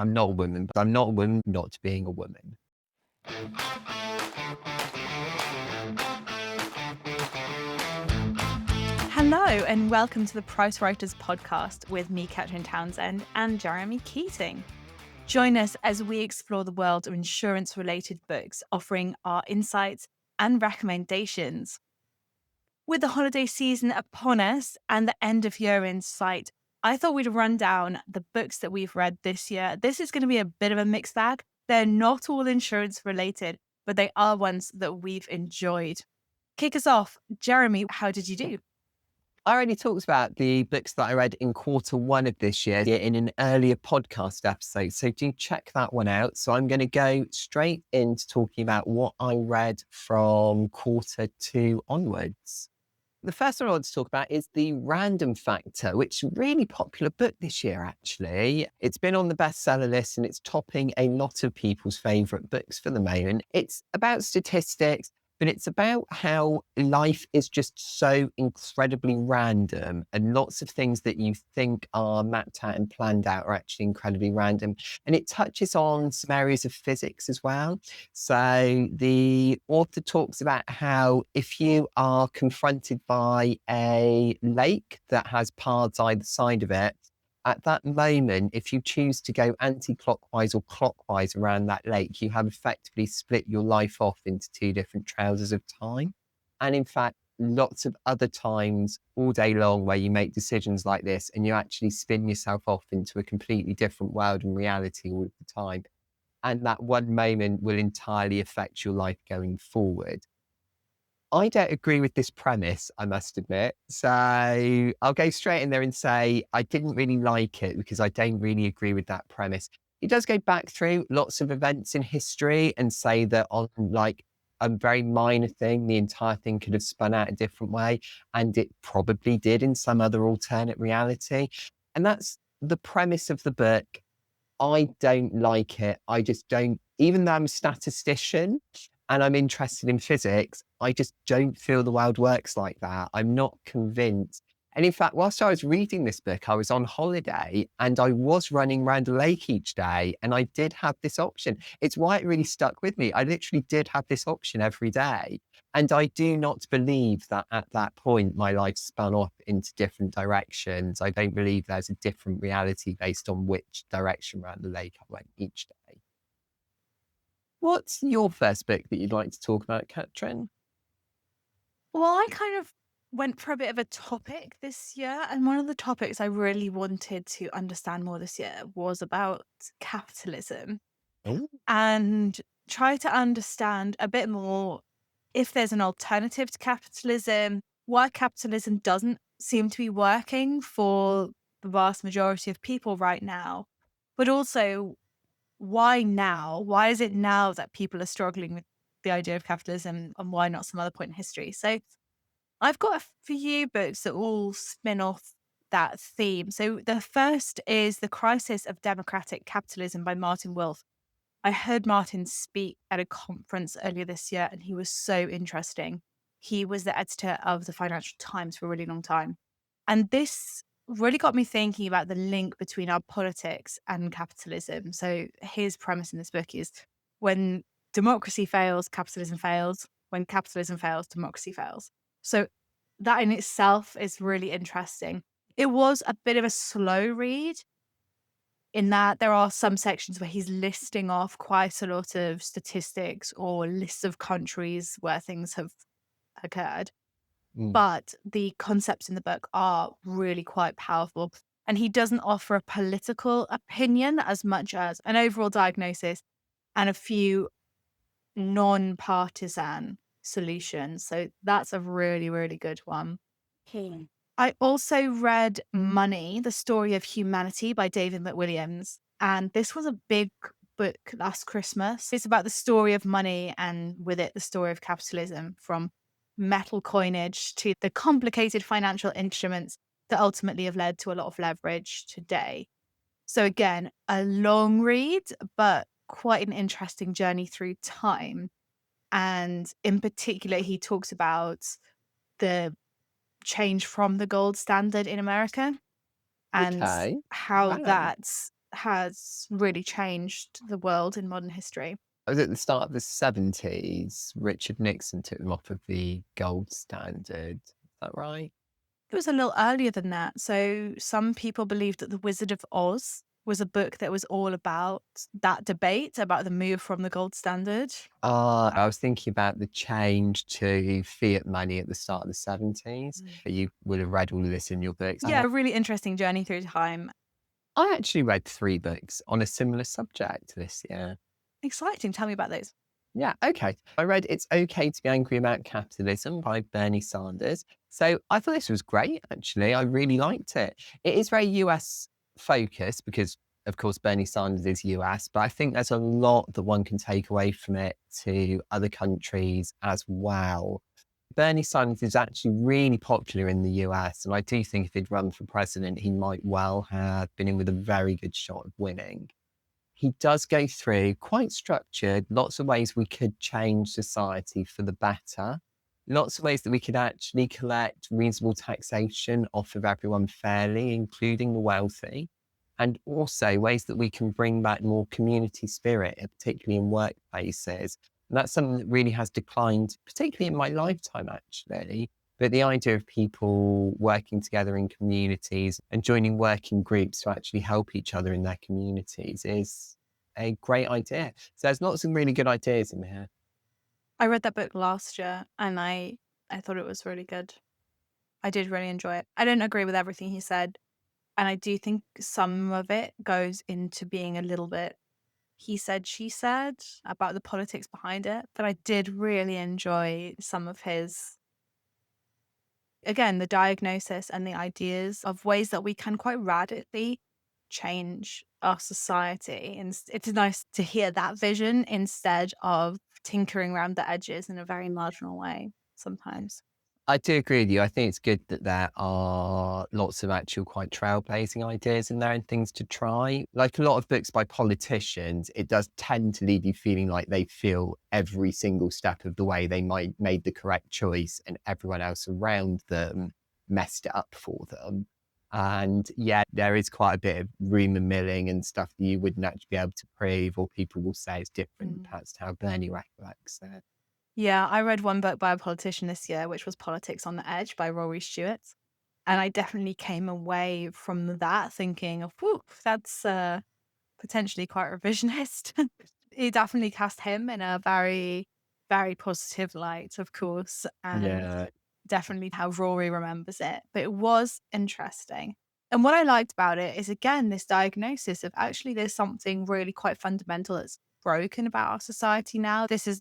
I'm not a woman, but I'm not a woman not being a woman. Hello and welcome to the Price Writers podcast with me, Catrin Townsend, and Jeremy Keating. Join us as we explore the world of insurance-related books, offering our insights and recommendations. With the holiday season upon us and the end of year in sight, I thought we'd run down the books that we've read this year. This is going to be a bit of a mixed bag. They're not all insurance-related, but they are ones that we've enjoyed. Kick us off. Jeremy, how did you do? I already talked about the books that I read in Q1 of this year in an earlier podcast episode, so do check that one out. So I'm going to go straight into talking about what I read from Q2 onwards. The first one I want to talk about is The Random Factor, which is a really popular book this year, actually. It's been on the bestseller list and it's topping a lot of people's favourite books for the moment. It's about statistics, but it's about how life is just so incredibly random and lots of things that you think are mapped out and planned out are actually incredibly random. And it touches on some areas of physics as well. So the author talks about how if you are confronted by a lake that has paths either side of it, at that moment, if you choose to go anti-clockwise or clockwise around that lake, you have effectively split your life off into two different trousers of time. And in fact, lots of other times all day long where you make decisions like this and you actually spin yourself off into a completely different world and reality all the time. And that one moment will entirely affect your life going forward. I don't agree with this premise, I must admit. So I'll go straight in there and say I didn't really like it because I don't really agree with that premise. It does go back through lots of events in history and say that on like a very minor thing, the entire thing could have spun out a different way. And it probably did in some other alternate reality. And that's the premise of the book. I don't like it. I just don't, even though I'm a statistician and I'm interested in physics, I just don't feel the world works like that. I'm not convinced. And in fact, whilst I was reading this book, I was on holiday and I was running around a lake each day and I did have this option. It's why it really stuck with me. I literally did have this option every day. And I do not believe that at that point, my life spun off into different directions. I don't believe there's a different reality based on which direction around the lake I went each day. What's your first book that you'd like to talk about, Catrin? Well, I kind of went for a bit of a topic this year, and one of the topics I really wanted to understand more this year was about capitalism Oh, and try to understand a bit more if there's an alternative to capitalism, why capitalism doesn't seem to be working for the vast majority of people right now, but also why now? Why is it now that people are struggling with the idea of capitalism and why not some other point in history? So I've got a few books that all spin off that theme. So the first is The Crisis of Democratic Capitalism by Martin Wolf. I heard Martin speak at a conference earlier this year and he was so interesting. He was the editor of the Financial Times for a really long time. And this really got me thinking about the link between our politics and capitalism. So his premise in this book is when democracy fails, capitalism fails. When capitalism fails, democracy fails. So that in itself is really interesting. It was a bit of a slow read in that there are some sections where he's listing off quite a lot of statistics or lists of countries where things have occurred. mm. But the concepts in the book are really quite powerful. And he doesn't offer a political opinion as much as an overall diagnosis and a few non-partisan solutions. So that's a really, really good one. I also read Money, The Story of Humanity by David McWilliams. And this was a big book last Christmas. It's about the story of money and with it, the story of capitalism, from metal coinage to the complicated financial instruments that ultimately have led to a lot of leverage today. So again, a long read, but quite an interesting journey through time. And in particular, he talks about the change from the gold standard in America and Okay. how Wow. that has really changed the world in modern history. I was at the start of the 70s. Richard Nixon took them off of the gold standard. Is that right? It was a little earlier than that. So some people believe that The Wizard of Oz was a book that was all about that debate about the move from the gold standard. I was thinking about the change to fiat money at the start of the 70s. Mm. You would have read all of this in your books. Yeah, a really interesting journey through time. I actually read 3 books on a similar subject this year. Exciting. Tell me about those. Yeah, okay. I read It's Okay to Be Angry About Capitalism by Bernie Sanders. So I thought this was great, actually. I really liked it. It is very US focused because, of course, Bernie Sanders is US, but I think there's a lot that one can take away from it to other countries as well. Bernie Sanders is actually really popular in the US, and I do think if he'd run for president, he might well have been in with a very good shot of winning. He does go through quite structured, lots of ways we could change society for the better, lots of ways that we could actually collect reasonable taxation off of everyone fairly, including the wealthy, and also ways that we can bring back more community spirit, particularly in workplaces. And that's something that really has declined, particularly in my lifetime, actually. But the idea of people working together in communities and joining working groups to actually help each other in their communities is a great idea. So there's lots of really good ideas in here. I read that book last year and I thought it was really good. I did really enjoy it. I don't agree with everything he said. And I do think some of it goes into being a little bit he said, she said about the politics behind it. But I did really enjoy some of his, again, the diagnosis and the ideas of ways that we can quite radically change our society. And it's nice to hear that vision instead of tinkering around the edges in a very marginal way sometimes. I do agree with you. I think it's good that there are lots of actual quite trailblazing ideas in there and things to try. Like a lot of books by politicians, it does tend to leave you feeling like they feel every single step of the way they might made the correct choice and everyone else around them messed it up for them. And yeah, there is quite a bit of rumour milling and stuff that you wouldn't actually be able to prove, or people will say it's different. That's how Bernie recollects it. Yeah, I read one book by a politician this year, which was Politics on the Edge by Rory Stewart. And I definitely came away from that thinking of, whew, that's potentially quite revisionist. It definitely cast him in a very, very positive light, of course, and Yeah. definitely how Rory remembers it. But it was interesting. And what I liked about it is, again, this diagnosis of actually there's something really quite fundamental that's broken about our society now. This is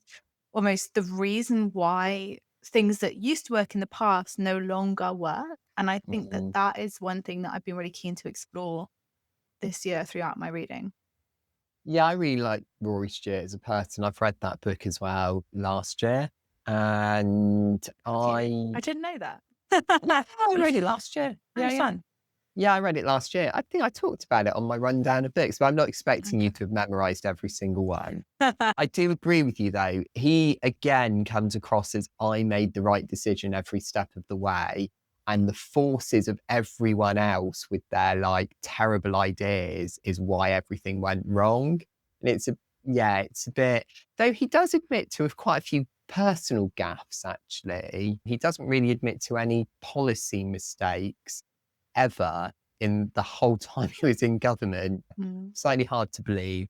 almost the reason why things that used to work in the past no longer work. And I think that Mm. that is one thing that I've been really keen to explore this year throughout my reading. Yeah, I really like Rory Stewart as a person. I've read that book as well last year, and Have you? I I didn't know that. I read it last year. Oh, Yeah, yeah. fun. Yeah, I read it last year. I think I talked about it on my rundown of books, but I'm not expecting you Okay. to have memorized every single one. I do agree with you, though. He again comes across as I made the right decision every step of the way. And the forces of everyone else with their like terrible ideas is why everything went wrong. And it's a bit, though he does admit to quite a few personal gaffes, actually. He doesn't really admit to any policy mistakes ever in the whole time he was in government. Mm. Slightly hard to believe.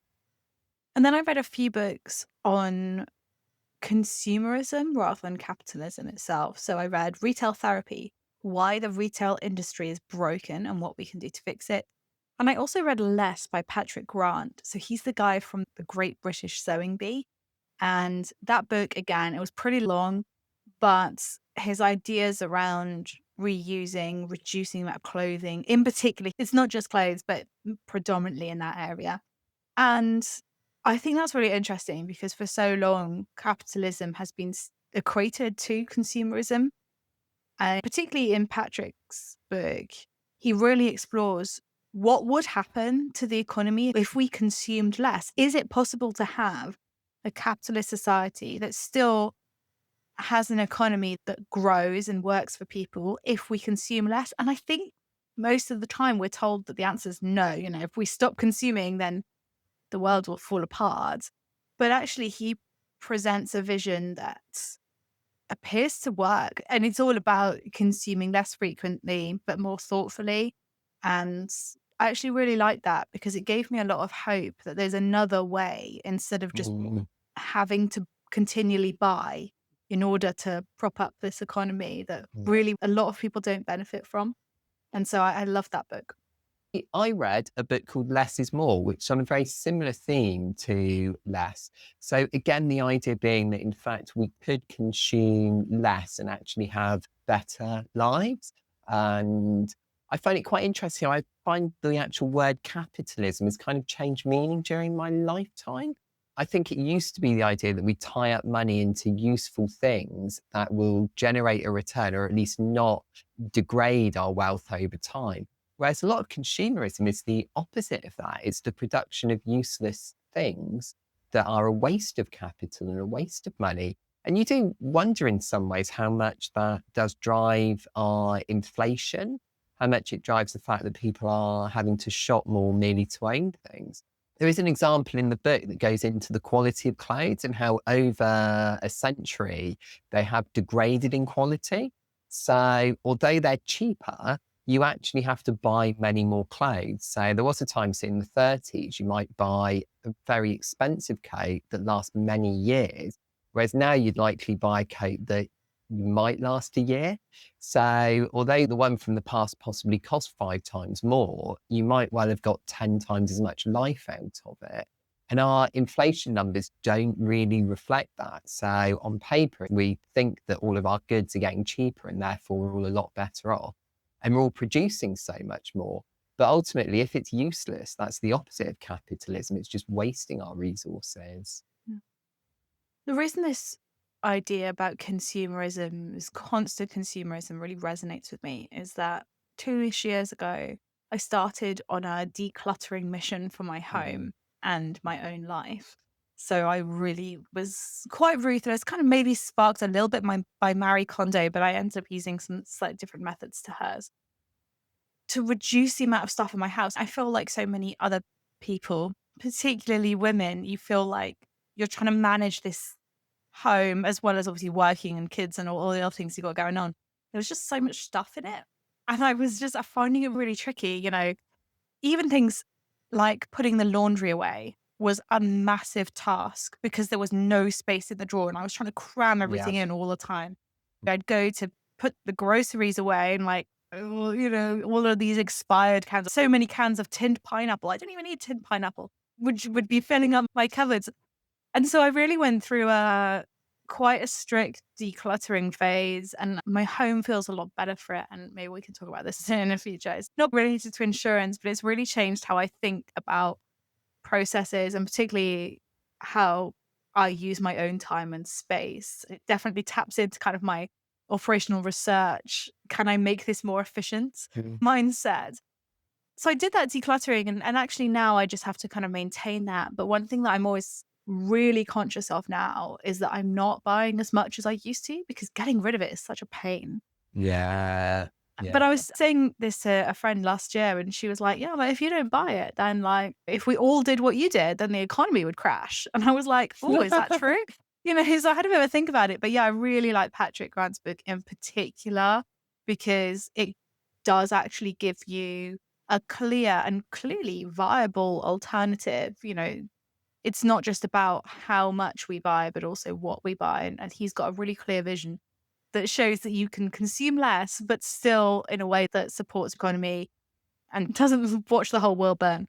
And then I read a few books on consumerism rather than capitalism itself. So I read Retail Therapy, Why the Retail Industry is Broken and What We Can Do to Fix It. And I also read Less by Patrick Grant. So he's the guy from The Great British Sewing Bee. And that book, again, it was pretty long, but his ideas around reusing, reducing that clothing, in particular, it's not just clothes, but predominantly in that area. And I think that's really interesting because for so long, capitalism has been equated to consumerism. And particularly in Patrick's book, he really explores what would happen to the economy if we consumed less. Is it possible to have a capitalist society that still has an economy that grows and works for people if we consume less? And I think most of the time we're told that the answer is no. If we stop consuming, then the world will fall apart. But actually, he presents a vision that appears to work. And it's all about consuming less frequently, but more thoughtfully. And I actually really like that because it gave me a lot of hope that there's another way instead of just Mm, having to continually buy in order to prop up this economy that mm. really a lot of people don't benefit from. And so I love that book. I read a book called Less is More, which is on a very similar theme to less. So, again, the idea being that in fact we could consume less and actually have better lives. And I find it quite interesting. I find the actual word capitalism has kind of changed meaning during my lifetime. I think it used to be the idea that we tie up money into useful things that will generate a return or at least not degrade our wealth over time. Whereas a lot of consumerism is the opposite of that. It's the production of useless things that are a waste of capital and a waste of money. And you do wonder in some ways how much that does drive our inflation, how much it drives the fact that people are having to shop more merely to own things. There is an example in the book that goes into the quality of clothes and how over a century they have degraded in quality. So although they're cheaper, you actually have to buy many more clothes. So there was a time, say in the 30s, you might buy a very expensive coat that lasts many years, whereas now you'd likely buy a coat that might last a year. So although the one from the past possibly cost 5 times more, you might well have got 10 times as much life out of it. And our inflation numbers don't really reflect that. So on paper, we think that all of our goods are getting cheaper and therefore we're all a lot better off and we're all producing so much more. But ultimately, if it's useless, that's the opposite of capitalism. It's just wasting our resources. Mm. The reason this idea about consumerism, this constant consumerism, really resonates with me is that 2-ish years ago, I started on a decluttering mission for my Mm. home and my own life. So I really was quite ruthless, kind of maybe sparked a little bit by Marie Kondo, but I ended up using some slightly different methods to hers to reduce the amount of stuff in my house. I feel like so many other people, particularly women, you feel like you're trying to manage this home as well as obviously working and kids and all the other things you got going on. There was just so much stuff in it. And I finding it really tricky, even things like putting the laundry away was a massive task because there was no space in the drawer and I was trying to cram Yeah. everything in all the time. I'd go to put the groceries away and all of these expired cans, so many cans of tinned pineapple. I don't even need tinned pineapple, which would be filling up my cupboards. And so I really went through quite a strict decluttering phase and my home feels a lot better for it. And maybe we can talk about this in the future. It's not related to insurance, but it's really changed how I think about processes and particularly how I use my own time and space. It definitely taps into kind of my operational research. Can I make this more efficient Mm. mindset? So I did that decluttering and actually now I just have to kind of maintain that. But one thing that I'm always really conscious of now is that I'm not buying as much as I used to because getting rid of it is such a pain. Yeah. But Yeah. I was saying this to a friend last year and she was like, yeah, but if you don't buy it, then like if we all did what you did, then the economy would crash. And I was like, oh, is that true? So I had a bit of a think about it. But yeah, I really like Patrick Grant's book in particular because it does actually give you a clear and clearly viable alternative. It's not just about how much we buy, but also what we buy. And he's got a really clear vision that shows that you can consume less, but still in a way that supports economy and doesn't watch the whole world burn.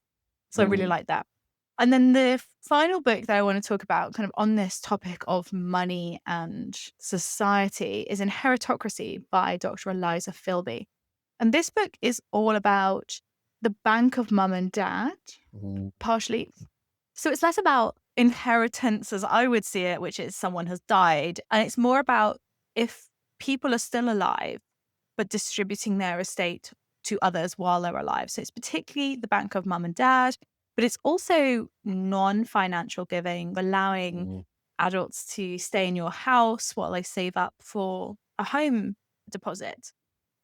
So I really Mm. like that. And then the final book that I want to talk about, kind of on this topic of money and society, is Inheritocracy by Dr. Eliza Philby. And this book is all about the bank of mum and dad, Mm. partially. So it's less about inheritance as I would see it, which is someone has died. And it's more about if people are still alive, but distributing their estate to others while they're alive. So it's particularly the bank of mum and dad, but it's also non-financial giving, allowing Mm. adults to stay in your house while they save up for a home deposit,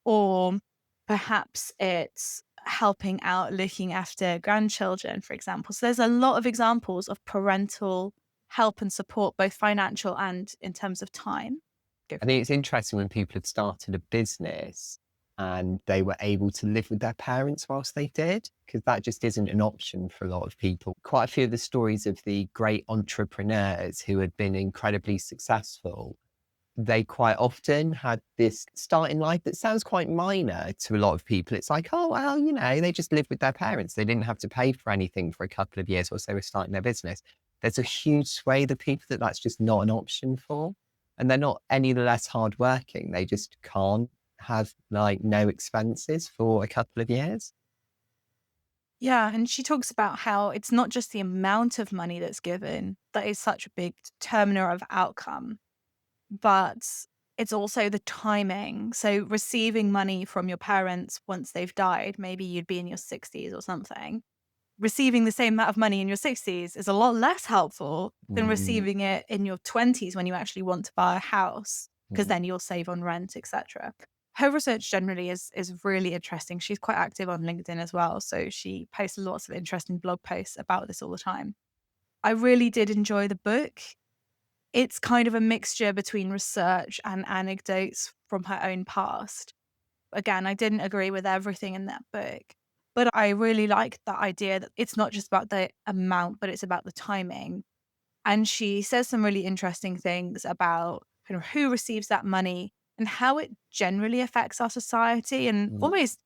or Perhaps it's helping out, looking after grandchildren, for example. So there's a lot of examples of parental help and support, both financial and in terms of time. Go I for it. think it's interesting when people had started a business and they were able to live with their parents whilst they did, because that just isn't an option for a lot of people. Quite a few of the stories of the great entrepreneurs who had been incredibly successful, they quite often had this start in life that sounds quite minor to a lot of people. It's like, oh, well, they just lived with their parents. They didn't have to pay for anything for a couple of years whilst they were starting their business. There's a huge swathe of people that that's just not an option for. And they're not any less hardworking. They just can't have like no expenses for a couple of years. Yeah, and she talks about how it's not just the amount of money that's given that is such a big determiner of outcome, but it's also the timing. So receiving money from your parents once they've died, maybe you'd be in your 60s or something. Receiving the same amount of money in your 60s is a lot less helpful than Mm, receiving it in your 20s when you actually want to buy a house, because mm, then you'll save on rent, etc. Her research generally is really interesting. She's quite active on LinkedIn as well, so she posts lots of interesting blog posts about this all the time. I really did enjoy the book. It's kind of a mixture between research and anecdotes from her own past. Again, I didn't agree with everything in that book, but I really liked that idea that it's not just about the amount, but it's about the timing. And she says some really interesting things about kind of who receives that money and how it generally affects our society. And mm, almost,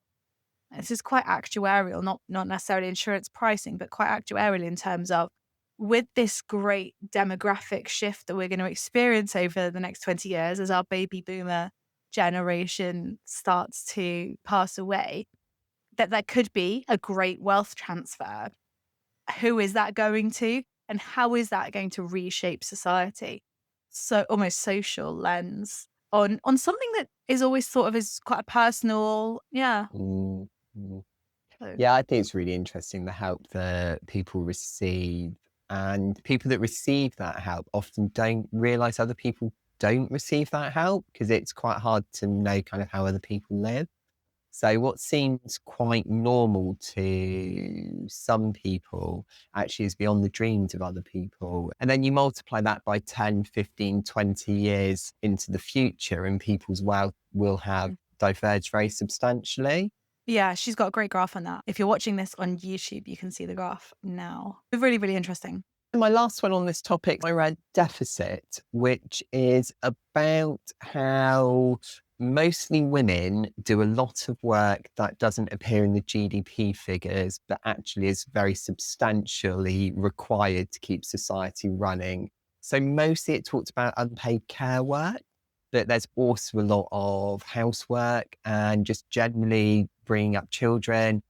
this is quite actuarial, not necessarily insurance pricing, but quite actuarial in terms of, with this great demographic shift that we're going to experience over the next 20 years as our baby boomer generation starts to pass away, that there could be a great wealth transfer. Who is that going to? And how is that going to reshape society? So almost social lens on something that is always thought of as quite a personal, yeah. mm, mm. So Yeah, I think it's really interesting the help that people receive. And people that receive that help often don't realize other people don't receive that help because it's quite hard to know kind of how other people live. So what seems quite normal to some people actually is beyond the dreams of other people. And then you multiply that by 10, 15, 20 years into the future and people's wealth will have mm. diverged very substantially. Yeah, she's got a great graph on that. If you're watching this on YouTube, you can see the graph now. It's really, really interesting. My last one on this topic, I read Deficit, which is about how mostly women do a lot of work that doesn't appear in the GDP figures, but actually is very substantially required to keep society running. So mostly it talks about unpaid care work, but there's also a lot of housework and just generally bringing up children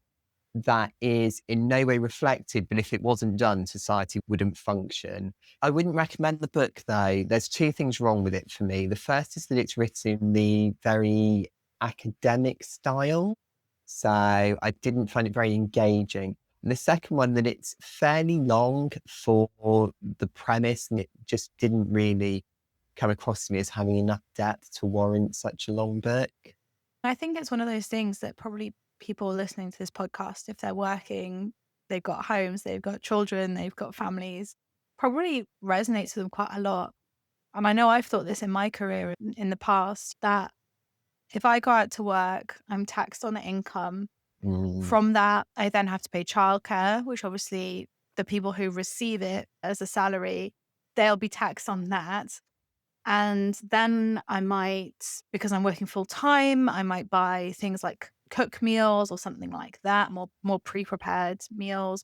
that is in no way reflected, but if it wasn't done, society wouldn't function. I wouldn't recommend the book though. There's two things wrong with it for me. The first is that it's written in the very academic style. So I didn't find it very engaging. And the second one, that it's fairly long for the premise and it just didn't really come across to me as having enough depth to warrant such a long book. I think it's one of those things that probably people listening to this podcast, if they're working, they've got homes, they've got children, they've got families, probably resonates with them quite a lot. And I know I've thought this in my career in the past, that if I go out to work, I'm taxed on the income. Mm, From that, I then have to pay childcare, which obviously the people who receive it as a salary, they'll be taxed on that. And then I might, because I'm working full time, I might buy things like cook meals or something like that, more pre-prepared meals,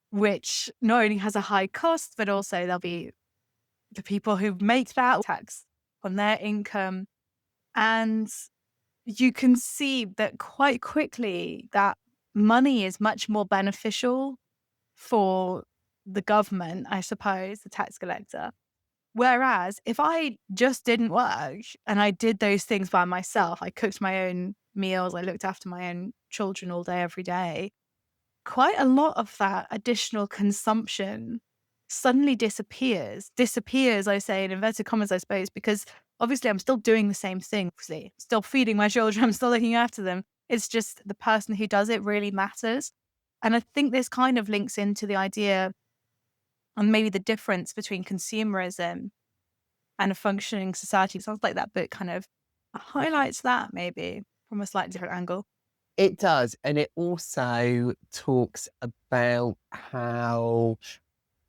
which not only has a high cost, but also there'll be the people who make that tax on their income. And you can see that quite quickly that money is much more beneficial for the government, I suppose, the tax collector. Whereas if I just didn't work and I did those things by myself, I cooked my own meals, I looked after my own children all day, every day, quite a lot of that additional consumption suddenly disappears. Disappears, I say in inverted commas, I suppose, because obviously I'm still doing the same thing, obviously, still feeding my children, I'm still looking after them. It's just the person who does it really matters. And I think this kind of links into the idea and maybe the difference between consumerism and a functioning society. It sounds like that book kind of highlights that maybe from a slightly different angle. It does. And it also talks about how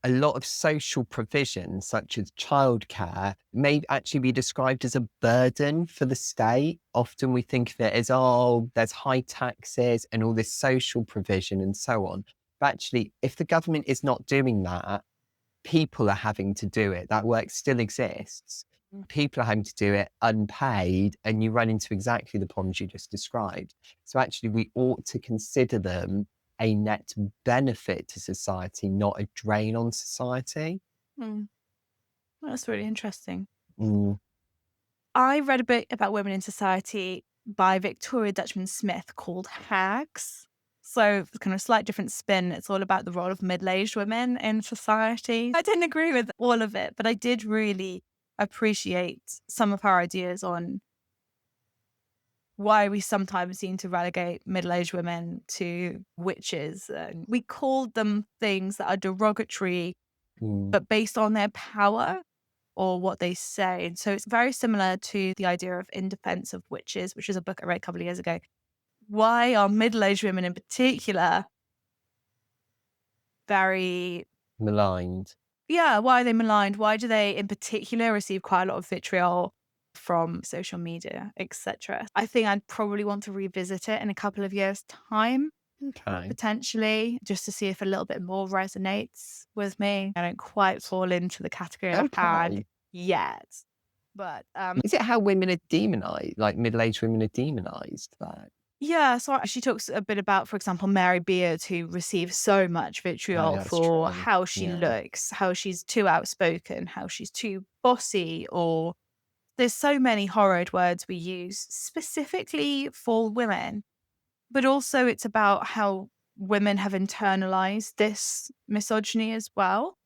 a lot of social provision, such as childcare, may actually be described as a burden for the state. Often we think of it as, oh, there's high taxes and all this social provision and so on. But actually, if the government is not doing that, people are having to do it. That work still exists. People are having to do it unpaid, and you run into exactly the problems you just described. So actually, we ought to consider them a net benefit to society, not a drain on society. Mm, that's really interesting. Mm. I read a book about women in society by Victoria Dutchman Smith called Hags. So it's kind of a slight different spin. It's all about the role of middle-aged women in society. I didn't agree with all of it, but I did really appreciate some of her ideas on why we sometimes seem to relegate middle-aged women to witches. And we call them things that are derogatory, Mm. but based on their power or what they say. And so it's very similar to the idea of In Defense of Witches, which is a book I read a couple of years ago. Why are middle-aged women in particular very, Maligned. why are they maligned? Why do they in particular receive quite a lot of vitriol from social media, etc.? I think I'd probably want to revisit it in a couple of years' time, Okay. potentially, just to see if a little bit more resonates with me. I don't quite fall into the category of hag Okay. yet. But Is it how women are demonized, like middle-aged women are demonized? That. yeah, so she talks a bit about, for example, Mary Beard, who receives so much Oh, vitriol that's for true. how she Yeah. looks, how she's too outspoken, how she's too bossy, or there's so many horrid words we use specifically for women. But also it's about how women have internalized this misogyny as well.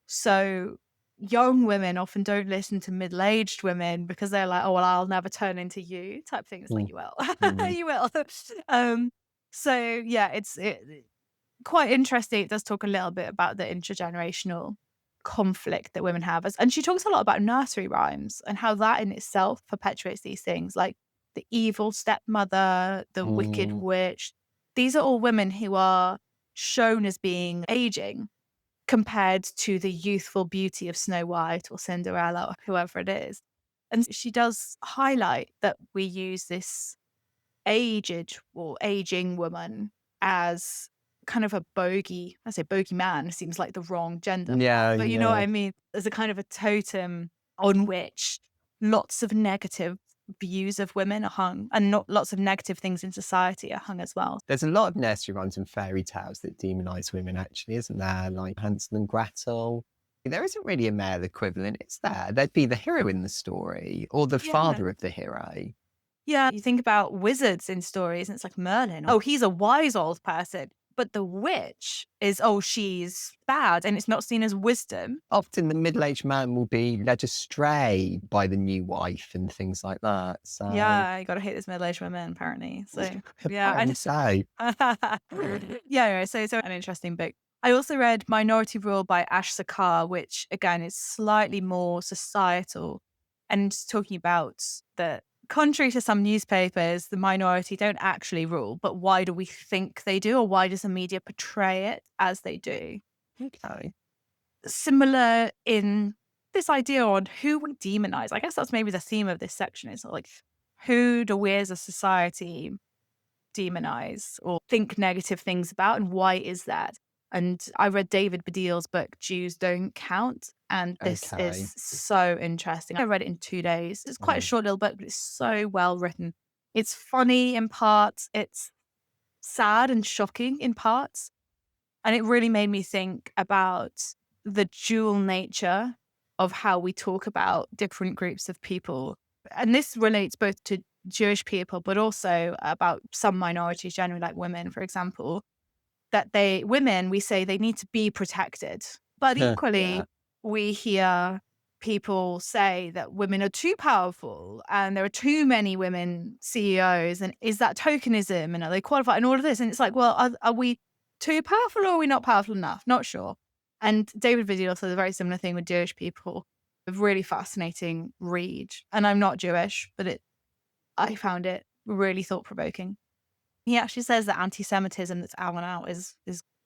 So young women often don't listen to middle-aged women because they're like, oh, well, I'll never turn into you type thing. It's like, Mm. you will. Mm. You will. So yeah, it's quite interesting. It does talk a little bit about the intergenerational conflict that women have. And she talks a lot about nursery rhymes and how that in itself perpetuates these things like the evil stepmother, the wicked Mm. witch. These are all women who are shown as being aging compared to the youthful beauty of Snow White or Cinderella or whoever it is. And she does highlight that we use this aged or aging woman as kind of a bogey. I say bogey man seems like the wrong gender for that, Yeah, but you know what yeah. I mean? As a kind of a totem on which lots of negative views of women are hung and not lots of negative things in society are hung as well. There's a lot of nursery rhymes and fairy tales that demonize women, actually, isn't there? Like Hansel and Gretel. There isn't really a male equivalent, is there? There'd be the hero in the story or the Yeah. father of the hero. Yeah, you think about wizards in stories, and it's like Merlin. Oh, he's a wise old person. But the witch is, oh, she's bad, and it's not seen as wisdom. Often the middle-aged man will be led astray by the new wife and things like that. So, Yeah, you gotta hate this middle-aged women, apparently. So, yeah, apparently so. yeah, so an interesting book. I also read Minority Rule by Ash Sakar, which again is slightly more societal and talking about the contrary to some newspapers, the minority don't actually rule, but why do we think they do, or why does the media portray it as they do? Okay. Similar in this idea on who we demonize. I guess that's maybe the theme of this section is like, who do we as a society demonize or think negative things about, and why is that? And I read David Baddiel's book Jews Don't Count, and this Okay. is so interesting. I read it in 2 days. It's quite a Mm. short little book, but it's so well written. It's funny in parts, it's sad and shocking in parts, and it really made me think about the dual nature of how we talk about different groups of people. And this relates both to Jewish people, but also about some minorities, generally like women, for example, that women, we say they need to be protected. But equally, Yeah. we hear people say that women are too powerful and there are too many women CEOs, and is that tokenism and are they qualified and all of this? And it's like, well, are we too powerful or are we not powerful enough? Not sure. And David Vidal says a very similar thing with Jewish people. A really fascinating read. And I'm not Jewish, but I found it really thought-provoking. He actually says that anti-Semitism that's out and out is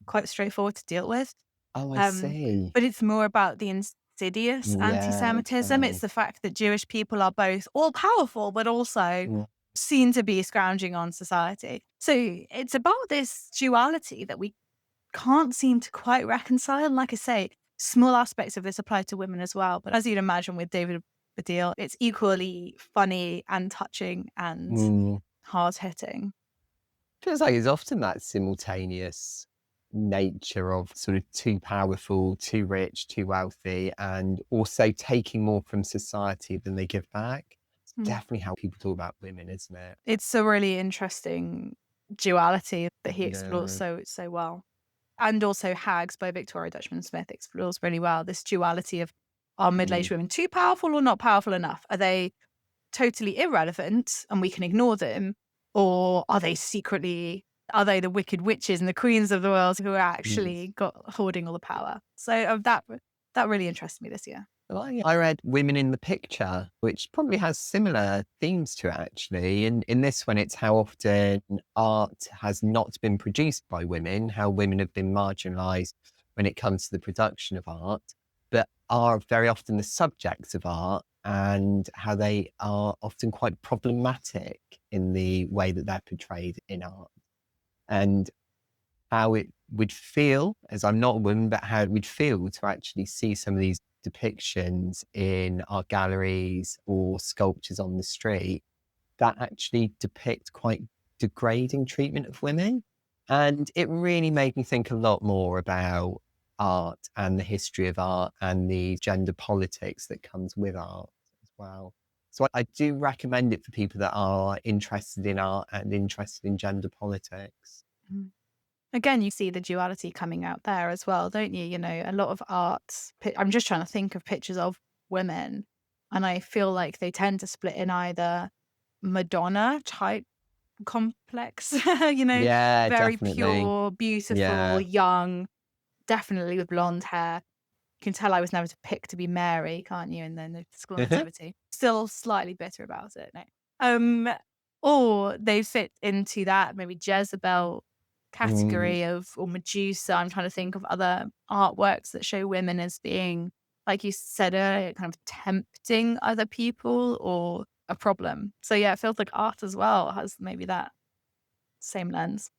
quite straightforward to deal with. Oh, I see. But it's more about the insidious Yeah, anti-Semitism. It's okay. the fact that Jewish people are both all-powerful, but also Mm, seen to be scrounging on society. So it's about this duality that we can't seem to quite reconcile. And like I say, small aspects of this apply to women as well. But as you'd imagine with David Baddiel, it's equally funny and touching and mm. hard-hitting. Feels like it's often that simultaneous nature of sort of too powerful, too rich, too wealthy, and also taking more from society than they give back. It's Mm. definitely how people talk about women, isn't it? It's a really interesting duality that he explores Yeah. so well. And also Hags by Victoria Dutchman Smith explores really well this duality of, are middle-aged Mm, women too powerful or not powerful enough? Are they totally irrelevant and we can ignore them? Or are they the wicked witches and the queens of the world who are mm. actually hoarding all the power? So that really interests me this year. I read Women in the Picture, which probably has similar themes to it, actually. And in this one, it's how often art has not been produced by women, how women have been marginalised when it comes to the production of art, but are very often the subjects of art, and how they are often quite problematic in the way that they're portrayed in art. And how it would feel, as I'm not a woman, but how it would feel to actually see some of these depictions in art galleries or sculptures on the street that actually depict quite degrading treatment of women. And it really made me think a lot more about art and the history of art and the gender politics that comes with art as well. So I do recommend it for people that are interested in art and interested in gender politics. Mhm. Again, you see the duality coming out there as well, don't you? You know, a lot of art, I'm just trying to think of pictures of women, and I feel like they tend to split in either Madonna type complex, Yeah, very definitely. pure, beautiful, Yeah. young, definitely with blonde hair. You can tell I was never picked to be Mary, can't you? And then the school nativity. Still slightly bitter about it. No. Um, or they fit into that maybe Jezebel Mm, category of, or Medusa. I'm trying to think of other artworks that show women as being, like you said earlier, kind of tempting other people or a problem. So yeah, it feels like art as well has maybe that same lens.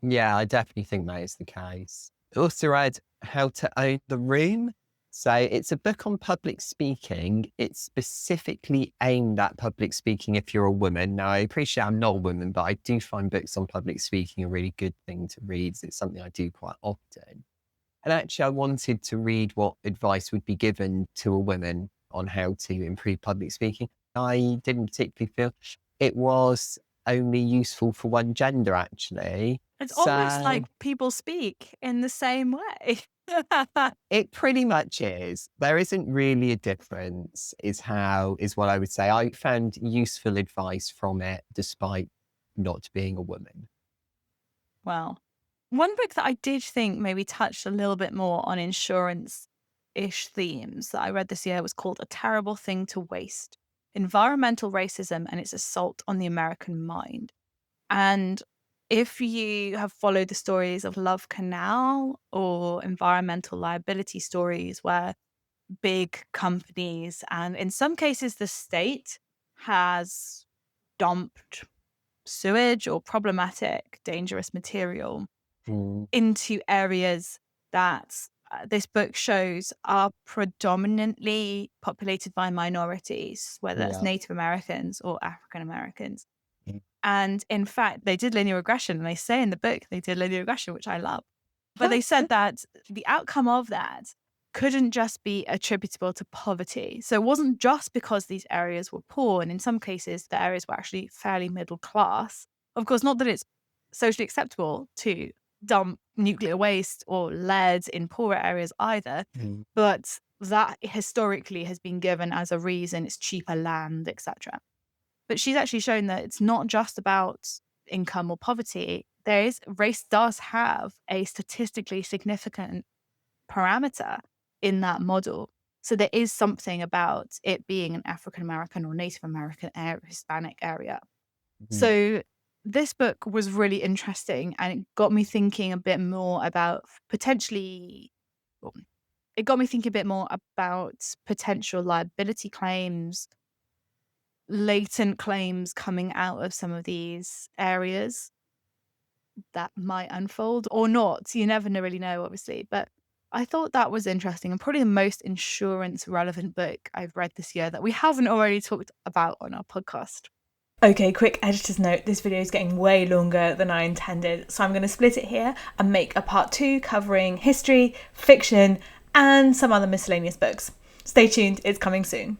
yeah, I definitely think that is the case. I also read How to Own the Room. So it's a book on public speaking. It's specifically aimed at public speaking if you're a woman. Now, I appreciate I'm not a woman, but I do find books on public speaking a really good thing to read. It's something I do quite often. And actually, I wanted to read what advice would be given to a woman on how to improve public speaking. I didn't particularly feel it was only useful for one gender, actually. It's almost So like people speak in the same way. it pretty much is. There isn't really a difference, is what I would say. I found useful advice from it despite not being a woman. Well, one book that I did think maybe touched a little bit more on insurance-ish themes that I read this year was called A Terrible Thing to Waste: Environmental Racism and Its Assault on the American Mind. And if you have followed the stories of Love Canal or environmental liability stories where big companies and in some cases the state has dumped sewage or problematic, dangerous material Mm, into areas that this book shows are predominantly populated by minorities, whether that's yeah. Native Americans or African Americans. Mm, And in fact, they did linear regression. And they say in the book they did linear regression, which I love. But they said that the outcome of that couldn't just be attributable to poverty. So it wasn't just because these areas were poor. And in some cases, the areas were actually fairly middle class. Of course, not that it's socially acceptable to dump nuclear waste or lead in poorer areas either. But that historically has been given as a reason. It's cheaper land, etc. But she's actually shown that it's not just about income or poverty. Race does have a statistically significant parameter in that model. So there is something about it being an African American or Native American Hispanic area. So this book was really interesting, and it got me thinking a bit more about potential liability claims, latent claims coming out of some of these areas that might unfold or not. You never really know, obviously. But I thought that was interesting, and probably the most insurance relevant book I've read this year that we haven't already talked about on our podcast. Okay, quick editor's note, this video is getting way longer than I intended, so I'm going to split it here and make a part 2 covering history, fiction, and some other miscellaneous books. Stay tuned, it's coming soon.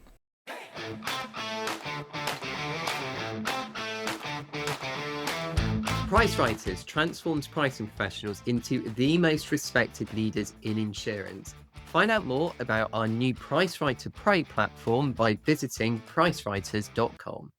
Price Writers transforms pricing professionals into the most respected leaders in insurance. Find out more about our new Price Writer Pro platform by visiting pricewriters.com.